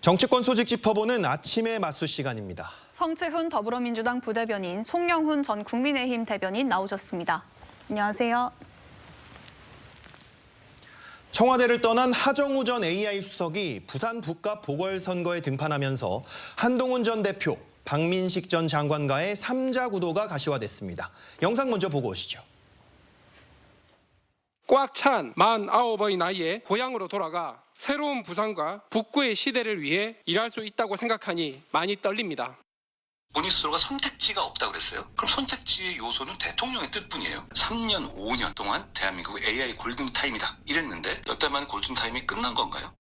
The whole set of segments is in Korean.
정치권 소식 짚어보는 아침의 맞수 시간입니다. 성채훈 더불어민주당 부대변인, 송영훈 전 국민의힘 대변인 나오셨습니다. 안녕하세요. 청와대를 떠난 하정우 전 AI 수석이 부산 북갑 보궐선거에 등판하면서 한동훈 전 대표, 박민식 전 장관과의 3자 구도가 가시화됐습니다. 영상 먼저 보고 오시죠. 꽉 찬 49의 나이에 고향으로 돌아가 새로운 부산과 북구의 시대를 위해 일할 수 있다고 생각하니 많이 떨립니다. 본인 스스로가 선택지가 없다고 그랬어요. 그럼 선택지의 요소는 대통령의 뜻뿐이에요. 3년, 5년 동안 대한민국의 AI 골든타임이다 이랬는데 몇 달 만에 골든타임이 끝난 건가요?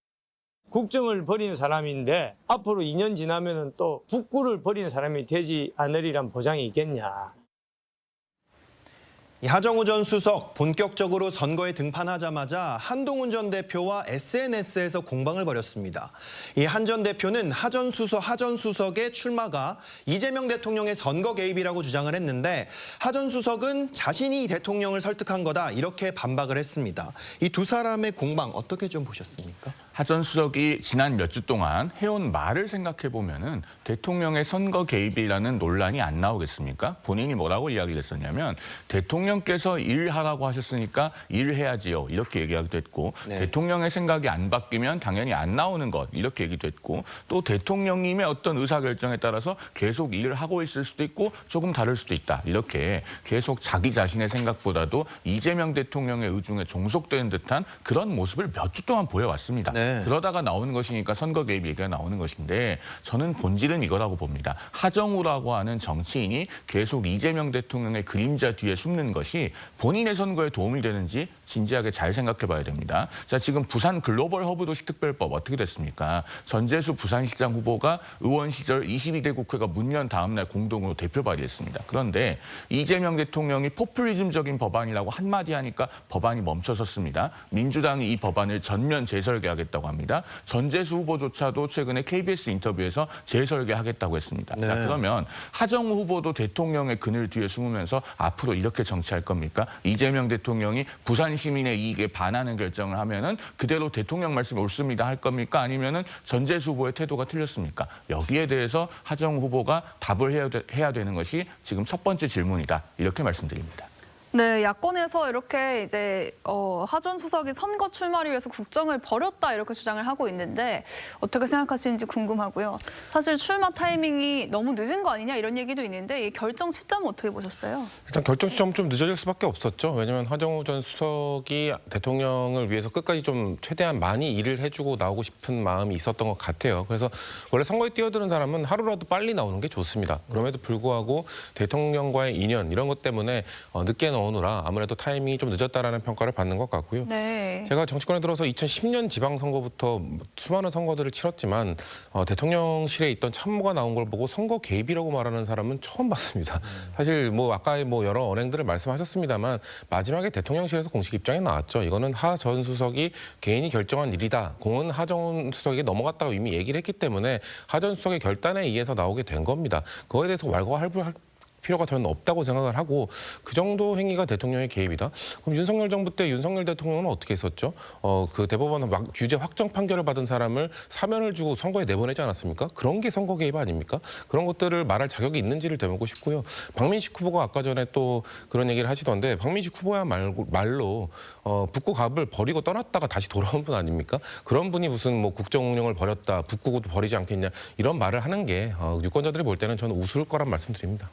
국정을 버린 사람인데 앞으로 2년 지나면 또 북구를 버린 사람이 되지 않으리란 보장이 있겠냐. 하정우 전 수석 본격적으로 선거에 등판하자마자 한동훈 전 대표와 SNS에서 공방을 벌였습니다. 이 한 전 대표는 하 전 수석의 출마가 이재명 대통령의 선거 개입이라고 주장을 했는데 하 전 수석은 자신이 대통령을 설득한 거다 이렇게 반박을 했습니다. 이 두 사람의 공방 어떻게 좀 보셨습니까? 하 전 수석이 지난 몇 주 동안 해온 말을 생각해 보면은 대통령의 선거 개입이라는 논란이 안 나오겠습니까? 본인이 뭐라고 이야기를 했었냐면 대통령께서 일하라고 하셨으니까 일해야지요 이렇게 얘기하기도 했고 대통령의 생각이 안 바뀌면 당연히 안 나오는 것 이렇게 얘기도 했고 또 대통령님의 어떤 의사결정에 따라서 계속 일을 하고 있을 수도 있고 조금 다를 수도 있다 이렇게 계속 자기 자신의 생각보다도 이재명 대통령의 의중에 종속되는 듯한 그런 모습을 몇 주 동안 보여왔습니다. 그러다가 나오는 것이니까 선거 개입 얘기가 나오는 것인데 저는 본질은 이거라고 봅니다. 하정우라고 하는 정치인이 계속 이재명 대통령의 그림자 뒤에 숨는 것이 본인의 선거에 도움이 되는지 진지하게 잘 생각해 봐야 됩니다. 자, 지금 부산 글로벌 허브 도시 특별법 어떻게 됐습니까? 전재수 부산시장 후보가 의원 시절 22대 국회가 문연 다음 날 공동으로 대표 발의했습니다. 그런데 이재명 대통령이 포퓰리즘적인 법안이라고 한마디 하니까 법안이 멈춰섰습니다. 민주당이 이 법안을 전면 재설계하겠다고 합니다. 전재수 후보조차도 최근에 KBS 인터뷰에서 재설계하겠다고 했습니다. 자, 그러면 하정우 후보도 대통령의 그늘 뒤에 숨으면서 앞으로 이렇게 정치할 겁니까? 이재명 대통령이 부산 시민의 이익에 반하는 결정을 하면은 그대로 대통령 말씀이 옳습니다 할 겁니까? 아니면은 전재수 후보의 태도가 틀렸습니까? 여기에 대해서 하정우 후보가 답을 해야 되는 것이 지금 첫 번째 질문이다. 이렇게 말씀드립니다. 네, 야권에서 이렇게 이제 하 전 수석이 선거 출마를 위해서 국정을 버렸다 이렇게 주장을 하고 있는데 어떻게 생각하시는지 궁금하고요. 사실 출마 타이밍이 너무 늦은 거 아니냐 이런 얘기도 있는데 이 결정 시점은 어떻게 보셨어요? 일단 결정 시점은 좀 늦어질 수밖에 없었죠. 왜냐하면 하정우 전 수석이 대통령을 위해서 끝까지 좀 최대한 많이 일을 해주고 나오고 싶은 마음이 있었던 것 같아요. 그래서 원래 선거에 뛰어드는 사람은 하루라도 빨리 나오는 게 좋습니다. 그럼에도 불구하고 대통령과의 인연 이런 것 때문에 늦게 나오느라 아무래도 타이밍이 좀 늦었다라는 평가를 받는 것 같고요. 네. 제가 정치권에 들어서 2010년 지방선거부터 수많은 선거들을 치렀지만 대통령실에 있던 참모가 나온 걸 보고 선거 개입이라고 말하는 사람은 처음 봤습니다. 사실 뭐 아까 뭐 여러 언행들을 말씀하셨습니다만 마지막에 대통령실에서 공식 입장이 나왔죠. 이거는 하 전 수석이 개인이 결정한 일이다. 공은 하정 수석에게 넘어갔다고 이미 얘기를 했기 때문에 하 전 수석의 결단에 의해서 나오게 된 겁니다. 그거에 대해서 왈가왈부할 필요가 저는 없다고 생각을 하고 그 정도 행위가 대통령의 개입이다. 그럼 윤석열 정부 때 윤석열 대통령은 어떻게 했었죠? 그 대법원 유죄 확정 판결을 받은 사람을 사면을 주고 선거에 내보내지 않았습니까? 그런 게 선거 개입 아닙니까? 그런 것들을 말할 자격이 있는지를 되묻고 싶고요. 박민식 후보가 아까 전에 또 그런 얘기를 하시던데 박민식 후보야 말로 북구 갑을 버리고 떠났다가 다시 돌아온 분 아닙니까? 그런 분이 무슨 뭐 국정 운영을 버렸다, 북구도 버리지 않겠냐 이런 말을 하는 게 유권자들이 볼 때는 저는 우스울 거란 말씀드립니다.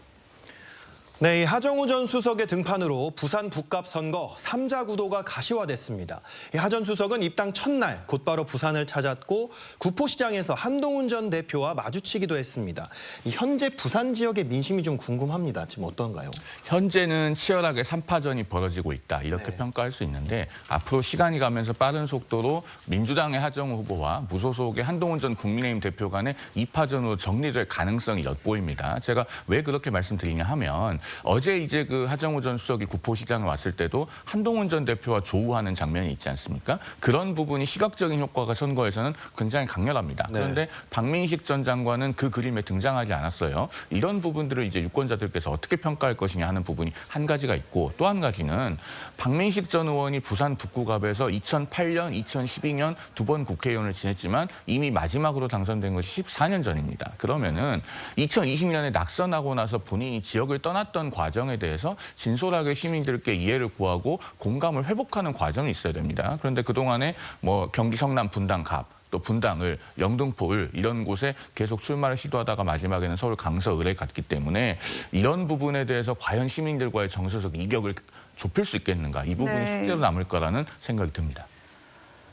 네, 하정우 전 수석의 등판으로 부산 북갑 선거 3자 구도가 가시화됐습니다. 하 전 수석은 입당 첫날 곧바로 부산을 찾았고 구포시장에서 한동훈 전 대표와 마주치기도 했습니다. 현재 부산 지역의 민심이 좀 궁금합니다. 지금 어떤가요? 현재는 치열하게 3파전이 벌어지고 있다. 이렇게 평가할 수 있는데 앞으로 시간이 가면서 빠른 속도로 민주당의 하정우 후보와 무소속의 한동훈 전 국민의힘 대표 간의 2파전으로 정리될 가능성이 엿보입니다. 제가 왜 그렇게 말씀드리냐 하면 어제 이제 그 하정우 전 수석이 구포시장에 왔을 때도 한동훈 전 대표와 조우하는 장면이 있지 않습니까? 그런 부분이 시각적인 효과가 선거에서는 굉장히 강렬합니다. 네. 그런데 박민식 전 장관은 그 그림에 등장하지 않았어요. 이런 부분들을 이제 유권자들께서 어떻게 평가할 것이냐 하는 부분이 한 가지가 있고, 또 한 가지는 박민식 전 의원이 부산 북구갑에서 2008년, 2012년 두 번 국회의원을 지냈지만 이미 마지막으로 당선된 것이 14년 전입니다. 그러면은 2020년에 낙선하고 나서 본인이 지역을 떠났던 과정에 대해서 진솔하게 시민들께 이해를 구하고 공감을 회복하는 과정이 있어야 됩니다. 그런데 그동안에 뭐 경기 성남 분당갑, 또 분당을, 영등포을 이런 곳에 계속 출마를 시도하다가 마지막에는 서울 강서을에 갔기 때문에 이런 부분에 대해서 과연 시민들과의 정서적 이격을 좁힐 수 있겠는가, 이 부분이 네. 숙제로 남을 거라는 생각이 듭니다.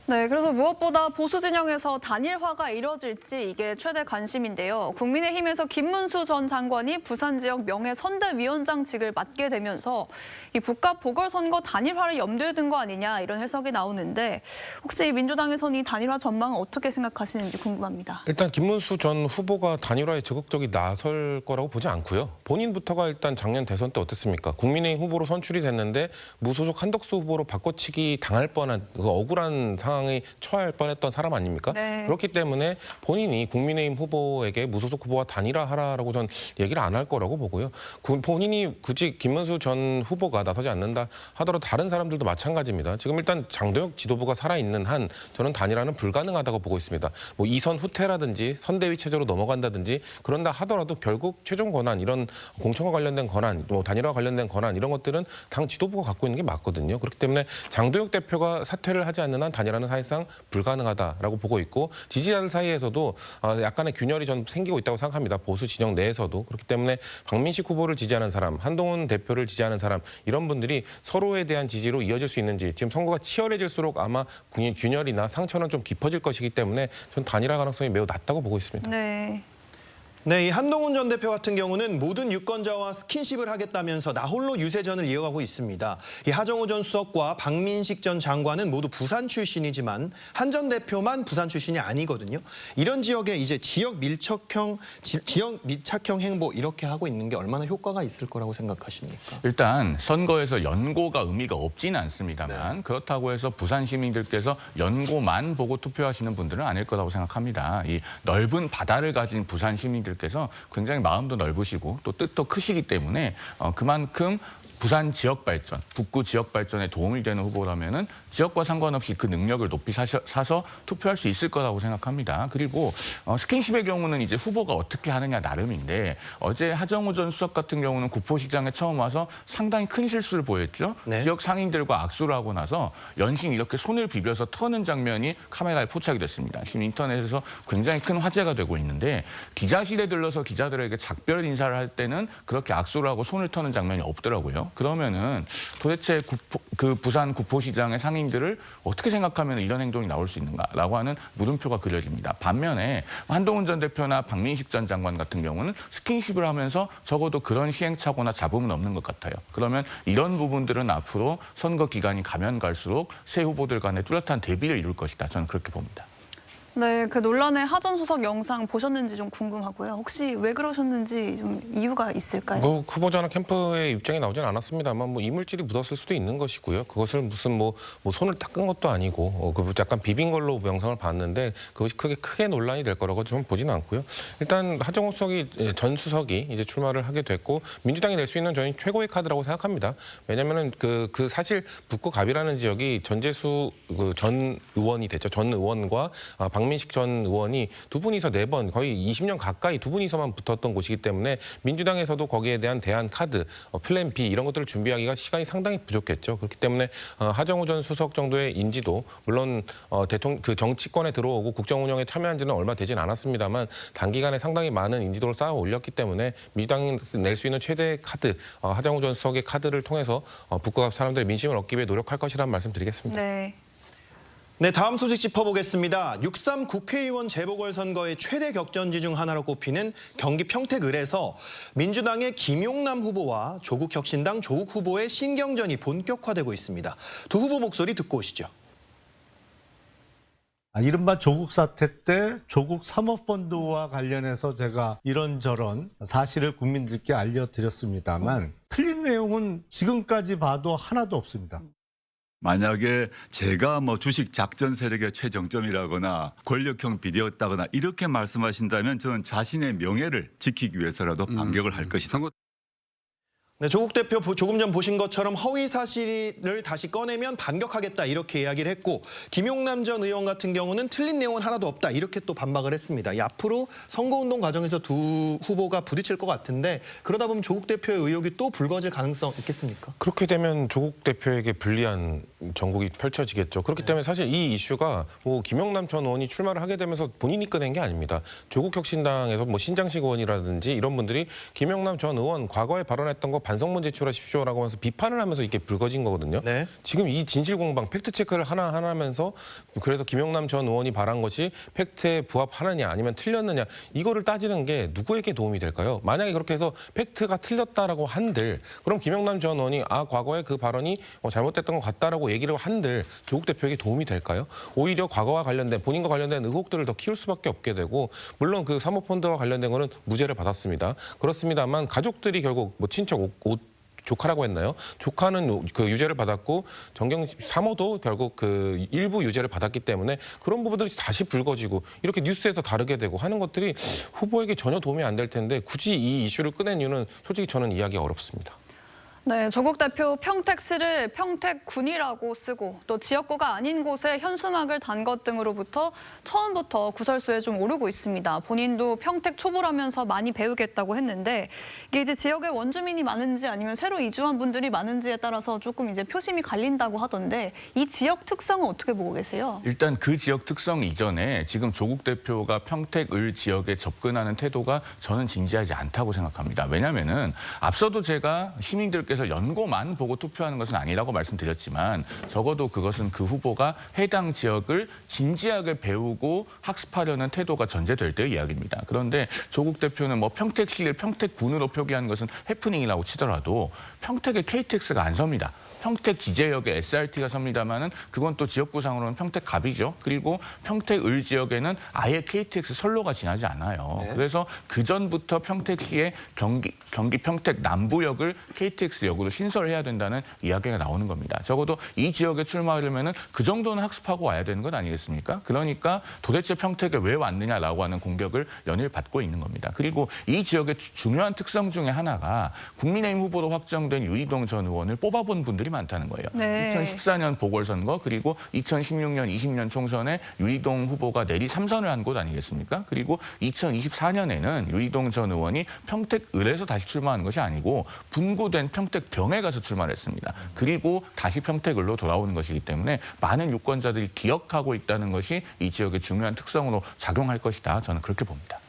네, 그래서 무엇보다 보수 진영에서 단일화가 이뤄질지 이게 최대 관심인데요. 국민의힘에서 김문수 전 장관이 부산 지역 명예선대위원장직을 맡게 되면서 이 북값 보궐선거 단일화를 염두에 둔 거 아니냐 이런 해석이 나오는데 혹시 민주당에서는 이 단일화 전망은 어떻게 생각하시는지 궁금합니다. 일단 김문수 전 후보가 단일화에 적극적이 나설 거라고 보지 않고요. 본인부터가 일단 작년 대선 때 어땠습니까? 국민의힘 후보로 선출이 됐는데 무소속 한덕수 후보로 바꿔치기 당할 뻔한 그 억울한 상황에 처할 뻔했던 사람 아닙니까? 네. 그렇기 때문에 본인이 국민의힘 후보에게 무소속 후보와 단일화하라라고 전 얘기를 안 할 거라고 보고요. 본인이 굳이 김문수 전 후보가 나서지 않는다 하더라도 다른 사람들도 마찬가지입니다. 지금 일단 장도혁 지도부가 살아있는 한 저는 단일화는 불가능하다고 보고 있습니다. 뭐 이선 후퇴라든지 선대위 체제로 넘어간다든지 그런다 하더라도 결국 최종 권한, 이런 공천과 관련된 권한, 뭐 단일화 관련된 권한 이런 것들은 당 지도부가 갖고 있는 게 맞거든요. 그렇기 때문에 장도혁 대표가 사퇴를 하지 않는 한 단일화는 사실상 불가능하다라고 보고 있고, 지지자들 사이에서도 약간의 균열이 전 생기고 있다고 생각합니다. 보수 진영 내에서도. 그렇기 때문에 박민식 후보를 지지하는 사람, 한동훈 대표를 지지하는 사람, 이런 분들이 서로에 대한 지지로 이어질 수 있는지, 지금 선거가 치열해질수록 아마 균열이나 상처는 좀 깊어질 것이기 때문에 전 단일화 가능성이 매우 낮다고 보고 있습니다. 네. 네, 이 한동훈 전 대표 같은 경우는 모든 유권자와 스킨십을 하겠다면서 나홀로 유세전을 이어가고 있습니다. 이 하정우 전 수석과 박민식 전 장관은 모두 부산 출신이지만 한 전 대표만 부산 출신이 아니거든요. 이런 지역에 이제 지역 밀착형 행보 이렇게 하고 있는 게 얼마나 효과가 있을 거라고 생각하십니까? 일단 선거에서 연고가 의미가 없지는 않습니다만, 그렇다고 해서 부산 시민들께서 연고만 보고 투표하시는 분들은 아닐 거라고 생각합니다. 이 넓은 바다를 가진 부산 시민들께서 굉장히 마음도 넓으시고 또 뜻도 크시기 때문에 그만큼 부산 지역 발전, 북구 지역 발전에 도움이 되는 후보라면은 지역과 상관없이 그 능력을 높이 사서 투표할 수 있을 거라고 생각합니다. 그리고 스킨십의 경우는 이제 후보가 어떻게 하느냐 나름인데, 어제 하정우 전 수석 같은 경우는 구포시장에 처음 와서 상당히 큰 실수를 보였죠. 네. 지역 상인들과 악수를 하고 나서 연신 이렇게 손을 비벼서 터는 장면이 카메라에 포착이 됐습니다. 지금 인터넷에서 굉장히 큰 화제가 되고 있는데, 기자실에 들러서 기자들에게 작별 인사를 할 때는 그렇게 악수를 하고 손을 터는 장면이 없더라고요. 그러면은 도대체 그 부산 구포시장의 상인들을 어떻게 생각하면 이런 행동이 나올 수 있는가라고 하는 물음표가 그려집니다. 반면에 한동훈 전 대표나 박민식 전 장관 같은 경우는 스킨십을 하면서 적어도 그런 시행착오나 잡음은 없는 것 같아요. 그러면 이런 부분들은 앞으로 선거 기간이 가면 갈수록 새 후보들 간의 뚜렷한 대비를 이룰 것이다. 저는 그렇게 봅니다. 네, 그 논란의 하전 수석 영상 보셨는지 좀 궁금하고요. 혹시 왜 그러셨는지 좀 이유가 있을까요? 뭐 후보자나 캠프의 입장이 나오진 않았습니다만 뭐 이물질이 묻었을 수도 있는 것이고요. 그것을 무슨 뭐 손을 닦은 것도 아니고 그 약간 비빈 걸로 영상을 봤는데 그것이 크게 논란이 될 거라고 좀 보지는 않고요. 일단 하정우 전 수석이 이제 출마를 하게 됐고 민주당이 낼 수 있는 저희 최고의 카드라고 생각합니다. 왜냐하면은 그 사실 북구갑이라는 지역이 전재수 전 의원이 됐죠. 전 의원과 박민식 전 의원이 두 분이서 4번 거의 20년 가까이 두 분이서만 붙었던 곳이기 때문에 민주당에서도 거기에 대한 대안 카드, 플랜 B 이런 것들을 준비하기가 시간이 상당히 부족했죠. 그렇기 때문에 하정우 전 수석 정도의 인지도, 물론 대통령 그 정치권에 들어오고 국정 운영에 참여한 지는 얼마 되진 않았습니다만 단기간에 상당히 많은 인지도를 쌓아 올렸기 때문에 민주당이 낼 수 있는 최대 카드, 하정우 전 수석의 카드를 통해서 북구갑 사람들의 민심을 얻기 위해 노력할 것이라는 말씀드리겠습니다. 네. 네, 다음 소식 짚어보겠습니다. 6.3 국회의원 재보궐선거의 최대 격전지 중 하나로 꼽히는 경기 평택을에서 민주당의 김용남 후보와 조국혁신당 조국 후보의 신경전이 본격화되고 있습니다. 두 후보 목소리 듣고 오시죠. 이른바 조국 사태 때 조국 사모펀드와 관련해서 제가 이런저런 사실을 국민들께 알려드렸습니다만 틀린 내용은 지금까지 봐도 하나도 없습니다. 만약에 제가 뭐 주식 작전 세력의 최정점이라거나 권력형 비리였다거나 이렇게 말씀하신다면 저는 자신의 명예를 지키기 위해서라도 반격을 할 것이다. 네, 조국 대표 조금 전 보신 것처럼 허위 사실을 다시 꺼내면 반격하겠다 이렇게 이야기를 했고 김용남 전 의원 같은 경우는 틀린 내용은 하나도 없다 이렇게 또 반박을 했습니다. 앞으로 선거운동 과정에서 두 후보가 부딪힐 것 같은데 그러다 보면 조국 대표의 의혹이 또 불거질 가능성 있겠습니까? 그렇게 되면 조국 대표에게 불리한 전국이 펼쳐지겠죠. 그렇기 때문에 사실 이 이슈가 뭐 김용남 전 의원이 출마를 하게 되면서 본인이 꺼낸 게 아닙니다. 조국혁신당에서 뭐 신장식 의원이라든지 이런 분들이 김용남 전 의원 과거에 발언했던 거 반성문 제출하십시오라고 하면서 비판을 하면서 이게 불거진 거거든요. 네. 지금 이 진실 공방, 팩트 체크를 하나하나 하면서 그래서 김용남 전 의원이 발한 것이 팩트에 부합하느냐 아니면 틀렸느냐 이거를 따지는 게 누구에게 도움이 될까요? 만약에 그렇게 해서 팩트가 틀렸다라고 한들 그럼 김용남 전 의원이 과거에 그 발언이 잘못됐던 것 같다라고 얘기를 한들 조국 대표에게 도움이 될까요? 오히려 과거와 관련된 본인과 관련된 의혹들을 더 키울 수밖에 없게 되고 물론 그 사모펀드와 관련된 거는 무죄를 받았습니다. 그렇습니다만 가족들이 결국 뭐 친척 조카라고 했나요? 조카는 그 유죄를 받았고 정경 사모도 결국 그 일부 유죄를 받았기 때문에 그런 부분들이 다시 불거지고 이렇게 뉴스에서 다르게 되고 하는 것들이 후보에게 전혀 도움이 안 될 텐데 굳이 이 이슈를 꺼낸 이유는 솔직히 저는 이해하기 어렵습니다. 네, 조국 대표 평택시를 평택군이라고 쓰고 또 지역구가 아닌 곳에 현수막을 단 것 등으로부터 처음부터 구설수에 좀 오르고 있습니다. 본인도 평택 초보라면서 많이 배우겠다고 했는데 이게 이제 지역에 원주민이 많은지 아니면 새로 이주한 분들이 많은지에 따라서 조금 이제 표심이 갈린다고 하던데 이 지역 특성은 어떻게 보고 계세요? 일단 그 지역 특성 이전에 지금 조국 대표가 평택 을 지역에 접근하는 태도가 저는 진지하지 않다고 생각합니다. 왜냐하면은 앞서도 제가 시민들께 그래서 연고만 보고 투표하는 것은 아니라고 말씀드렸지만 적어도 그것은 그 후보가 해당 지역을 진지하게 배우고 학습하려는 태도가 전제될 때의 이야기입니다. 그런데 조국 대표는 뭐 평택시를 평택군으로 표기하는 것은 해프닝이라고 치더라도 평택에 KTX가 안 섭니다. 평택 지제역에 SRT가 섭니다마는 그건 또 지역구상으로는 평택갑이죠. 그리고 평택을 지역에는 아예 KTX 선로가 지나지 않아요. 네. 그래서 그 전부터 평택시의 경기 평택 남부역을 KTX역으로 신설해야 된다는 이야기가 나오는 겁니다. 적어도 이 지역에 출마하려면은 그 정도는 학습하고 와야 되는 것 아니겠습니까? 그러니까 도대체 평택에 왜 왔느냐라고 하는 공격을 연일 받고 있는 겁니다. 그리고 이 지역의 중요한 특성 중에 하나가 국민의힘 후보로 확정된 유이동 전 의원을 뽑아본 분들이 많다는 거예요. 네. 2014년 보궐선거 그리고 2016년 20년 총선에 유이동 후보가 내리 3선을 한 곳 아니겠습니까? 그리고 2024년에는 유이동 전 의원이 평택을에서 다시 출마한 것이 아니고 분구된 평택병에 가서 출마를 했습니다. 그리고 다시 평택을로 돌아오는 것이기 때문에 많은 유권자들이 기억하고 있다는 것이 이 지역의 중요한 특성으로 작용할 것이다. 저는 그렇게 봅니다.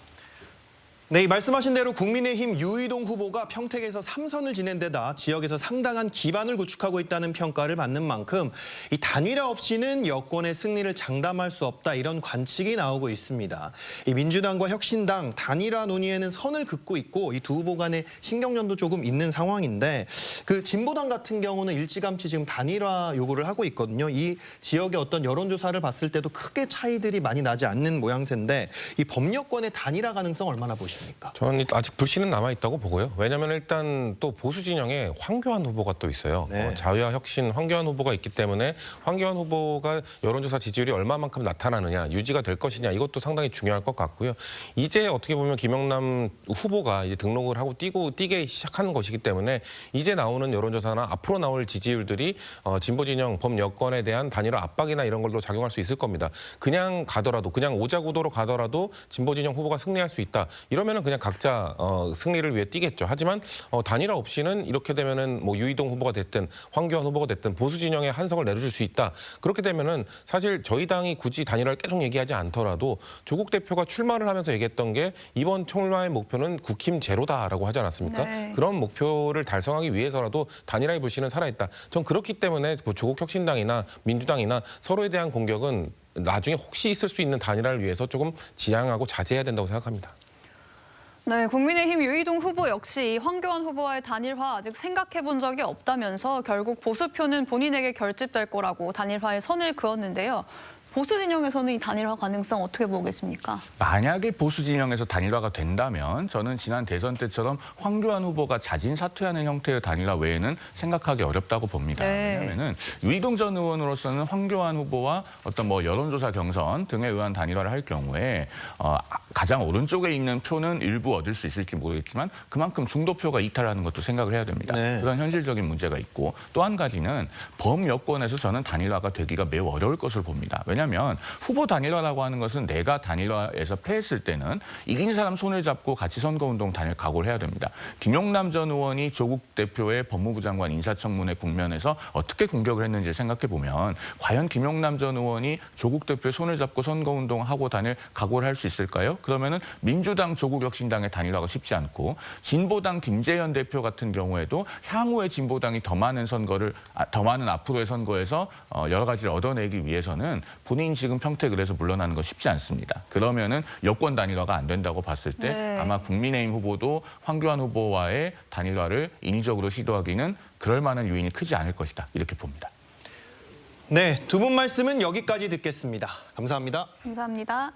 네, 이 말씀하신 대로 국민의힘 유이동 후보가 평택에서 3선을 지낸 데다 지역에서 상당한 기반을 구축하고 있다는 평가를 받는 만큼 이 단일화 없이는 여권의 승리를 장담할 수 없다 이런 관측이 나오고 있습니다. 이 민주당과 혁신당 단일화 논의에는 선을 긋고 있고 이 두 후보 간의 신경전도 조금 있는 상황인데 그 진보당 같은 경우는 일찌감치 지금 단일화 요구를 하고 있거든요. 이 지역의 어떤 여론조사를 봤을 때도 크게 차이들이 많이 나지 않는 모양새인데 이 범여권의 단일화 가능성 얼마나 보십니까? 저는 아직 불씨는 남아있다고 보고요. 왜냐하면 일단 또 보수 진영에 황교안 후보가 또 있어요. 네. 자유와 혁신 황교안 후보가 있기 때문에 황교안 후보가 여론조사 지지율이 얼마만큼 나타나느냐, 유지가 될 것이냐 이것도 상당히 중요할 것 같고요. 이제 어떻게 보면 김영남 후보가 이제 등록을 하고 뛰기 시작하는 것이기 때문에 이제 나오는 여론조사나 앞으로 나올 지지율들이 진보 진영 범여권에 대한 단일화 압박이나 이런 걸로 작용할 수 있을 겁니다. 그냥 가더라도 그냥 오자구도로 가더라도 진보 진영 후보가 승리할 수 있다. 이러면은 그냥 각자 승리를 위해 뛰겠죠. 하지만 단일화 없이는 이렇게 되면은 뭐 유이동 후보가 됐든 황교안 후보가 됐든 보수 진영에 한석을 내줄 수 있다. 그렇게 되면은 사실 저희 당이 굳이 단일화를 계속 얘기하지 않더라도 조국 대표가 출마를 하면서 얘기했던 게 이번 총선의 목표는 국힘 제로다라고 하지 않았습니까? 네. 그런 목표를 달성하기 위해서라도 단일화의 불씨는 살아있다. 전 그렇기 때문에 조국 혁신당이나 민주당이나 서로에 대한 공격은 나중에 혹시 있을 수 있는 단일화를 위해서 조금 지양하고 자제해야 된다고 생각합니다. 네, 국민의힘 유이동 후보 역시 황교안 후보와의 단일화 아직 생각해 본 적이 없다면서 결국 보수표는 본인에게 결집될 거라고 단일화에 선을 그었는데요. 보수 진영에서는 이 단일화 가능성 어떻게 보고 계십니까? 만약에 보수 진영에서 단일화가 된다면 저는 지난 대선 때처럼 황교안 후보가 자진 사퇴하는 형태의 단일화 외에는 생각하기 어렵다고 봅니다. 네. 왜냐하면은 유이동 전 의원으로서는 황교안 후보와 어떤 뭐 여론조사 경선 등에 의한 단일화를 할 경우에 가장 오른쪽에 있는 표는 일부 얻을 수 있을지 모르겠지만 그만큼 중도표가 이탈하는 것도 생각을 해야 됩니다. 네. 그런 현실적인 문제가 있고 또 한 가지는 범여권에서 저는 단일화가 되기가 매우 어려울 것으로 봅니다. 왜냐하면 후보 단일화라고 하는 것은 내가 단일화에서 패했을 때는 이긴 사람 손을 잡고 같이 선거운동 다닐 각오를 해야 됩니다. 김용남 전 의원이 조국 대표의 법무부 장관 인사청문회 국면에서 어떻게 공격을 했는지 생각해 보면 과연 김용남 전 의원이 조국 대표의 손을 잡고 선거운동하고 다닐 각오를 할 수 있을까요? 그러면은 민주당 조국혁신당의 단일화가 쉽지 않고 진보당 김재현 대표 같은 경우에도 향후에 진보당이 더 많은 앞으로의 선거에서 여러 가지를 얻어내기 위해서는 본인이 지금 평택을 해서 물러나는 거 쉽지 않습니다. 그러면은 여권 단일화가 안 된다고 봤을 때 네. 아마 국민의힘 후보도 황교안 후보와의 단일화를 인위적으로 시도하기는 그럴 만한 요인이 크지 않을 것이다. 이렇게 봅니다. 네, 두 분 말씀은 여기까지 듣겠습니다. 감사합니다. 감사합니다.